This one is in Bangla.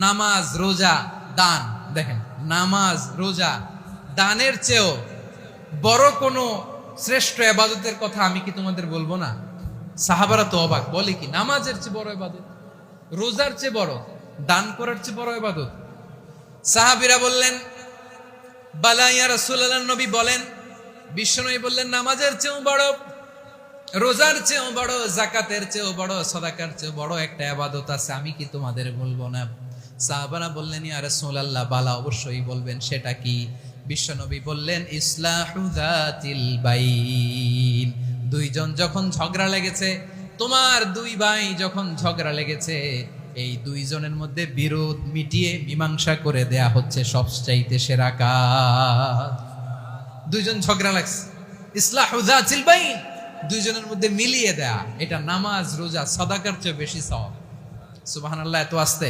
নামাজ, রোজা, দান। দেখেন, নামাজ, রোজা, দানের চেয়েও বড় কোনো শ্রেষ্ঠ ইবাদতের কথা আমি কি তোমাদের বলবো না? সাহাবারা তো অবাক, বলে কি নামাজের চেয়ে বড় ইবাদত, রোজার চেয়ে বড়, দান করার চেয়ে বড় ইবাদত? সাহাবীরা বললেন, বালা ইয়া রাসূলুল্লাহ, নবী বলেন। বিশ্বনবী বললেন, নামাজের চেয়েও বড়, রোজার চেয়েও বড়, যাকাতের চেয়েও বড়, সাদাকার চেয়েও বড় একটা ইবাদত আছে, আমি কি তোমাদের বলবো না? সাহাবারা বললেন, ইয়া রাসূলুল্লাহ, বালা, অবশ্যই বলবেন, সেটা কি? বিশ্বনবী বললেন, ইসলাহু যাতিল বাইন। দুইজন যখন ঝগড়া লেগেছে, তোমার দুই ভাই যখন ঝগড়া লেগেছে, এই দুইজনের মধ্যে বিরোধ মিটিয়ে মীমাংসা করে দেয়া হচ্ছে সবচাইতে সেরা কাজ। দুইজন ঝগড়া লাগছে, ইসলাহু যাতিল বাইন, দুইজনের মধ্যে মিলিয়ে দেয়া, এটা নামাজ, রোজা, সাদাকার চেয়ে বেশি সওয়াব। সুবহানাল্লাহ, এত আসতে